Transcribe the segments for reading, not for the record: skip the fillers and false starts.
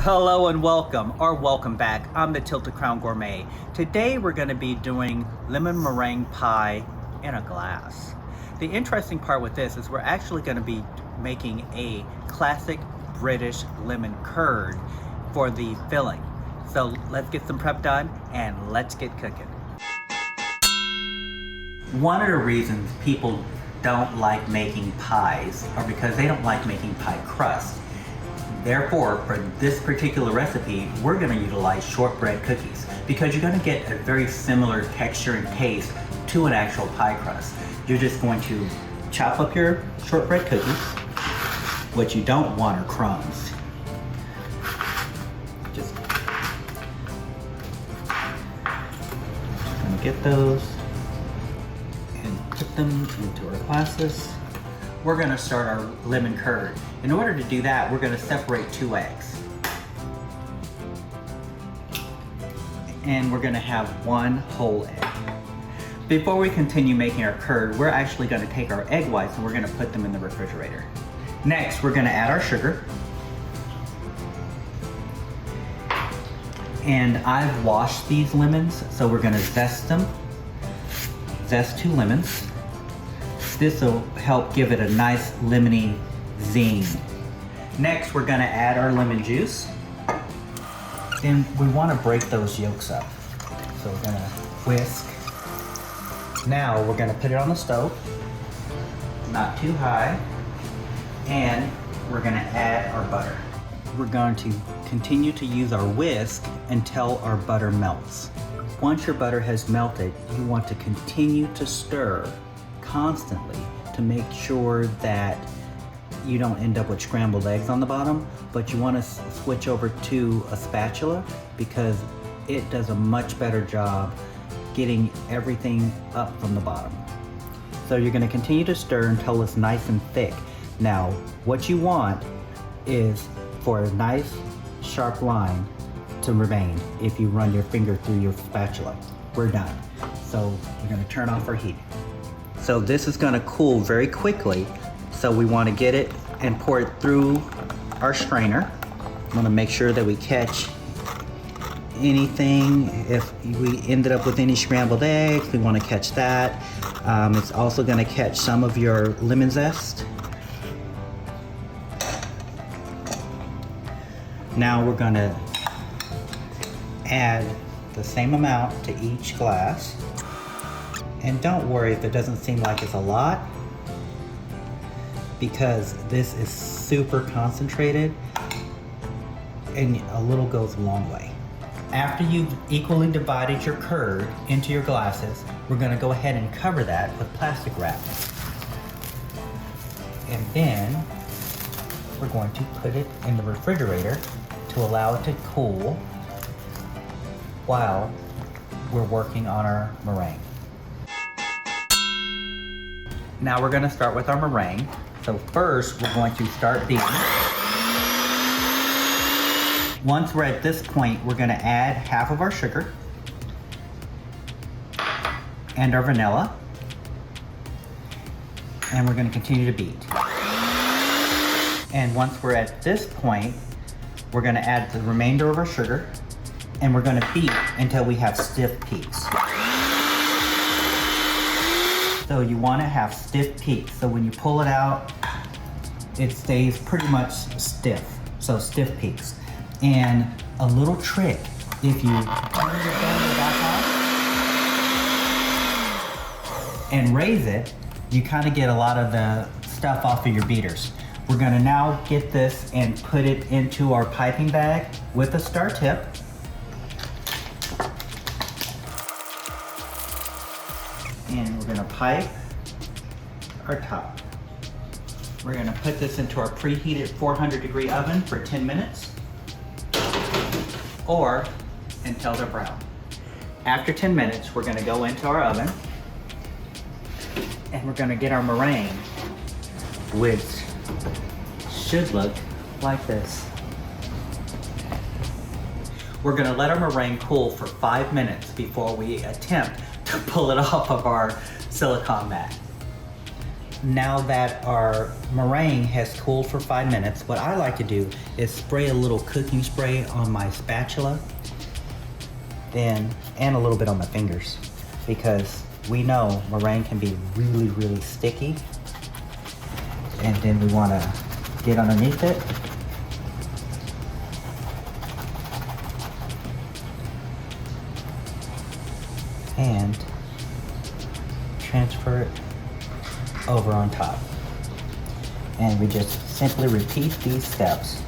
Hello and welcome, or welcome back. I'm the Tilted Crown Gourmet. Today we're going to be doing lemon meringue pie in a glass. The interesting part with this is we're actually going to be making a classic British lemon curd for the filling. So let's get some prep done and let's get cooking. One of the reasons people don't like making pies are because they don't like making pie crust. Therefore, for this particular recipe, we're going to utilize shortbread cookies because you're going to get a very similar texture and taste to an actual pie crust. You're just going to chop up your shortbread cookies. What you don't want are crumbs. Just going to get those and put them into our glasses. We're going to start our lemon curd. In order to do that, we're going to separate 2 eggs. And we're going to have 1 whole egg. Before we continue making our curd, we're actually going to take our egg whites and we're going to put them in the refrigerator. Next, we're going to add our sugar. And I've washed these lemons, so we're going to zest them. Zest 2 lemons. This will help give it a nice lemony zing. Next, we're going to add our lemon juice. Then we want to break those yolks up. So we're going to whisk. Now we're going to put it on the stove, not too high, and we're going to add our butter. We're going to continue to use our whisk until our butter melts. Once your butter has melted, you want to continue to stir constantly to make sure that you don't end up with scrambled eggs on the bottom, but you want to switch over to a spatula because it does a much better job getting everything up from the bottom. So you're going to continue to stir until it's nice and thick. Now, what you want is for a nice sharp line to remain if you run your finger through your spatula. We're done. So we're going to turn off our heat. So this is going to cool very quickly. So we want to get it and pour it through our strainer. We want to make sure that we catch anything. If we ended up with any scrambled eggs, we want to catch that. It's also going to catch some of your lemon zest. Now we're going to add the same amount to each glass. And don't worry if it doesn't seem like it's a lot, because this is super concentrated and a little goes a long way. After you've equally divided your curd into your glasses, we're going to go ahead and cover that with plastic wrap. And then we're going to put it in the refrigerator to allow it to cool while we're working on our meringue. Now we're going to start with our meringue. So first we're going to start beating. Once we're at this point, we're going to add half of our sugar and our vanilla. And we're going to continue to beat. And once we're at this point, we're going to add the remainder of our sugar and we're going to beat until we have stiff peaks. So you want to have stiff peaks. So when you pull it out, it stays pretty much stiff. So stiff peaks. And a little trick, if you turn your blender back on and raise it, you kind of get a lot of the stuff off of your beaters. We're going to now get this and put it into our piping bag with a star tip. And we're going to pipe our top. We're going to put this into our preheated 400-degree oven for 10 minutes or until they're brown. After 10 minutes, we're going to go into our oven and we're going to get our meringue, which should look like this. We're going to let our meringue cool for 5 minutes before we attempt to pull it off of our silicone mat. Now that our meringue has cooled for 5 minutes, what I like to do is spray a little cooking spray on my spatula, and a little bit on my fingers, because we know meringue can be really, really sticky. And then we want to get underneath it. And transfer it over on top. And we just simply repeat these steps.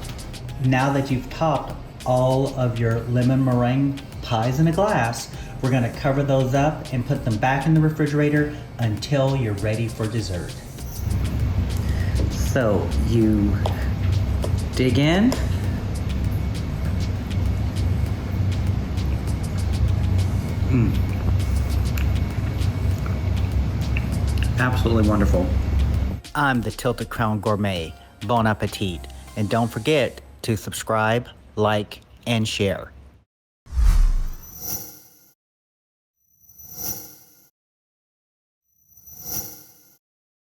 Now that you've topped all of your lemon meringue pies in a glass, we're gonna cover those up and put them back in the refrigerator until you're ready for dessert. So you dig in. Absolutely wonderful. I'm the Tilted Crown Gourmet. Bon appetit. And don't forget to subscribe, like, and share.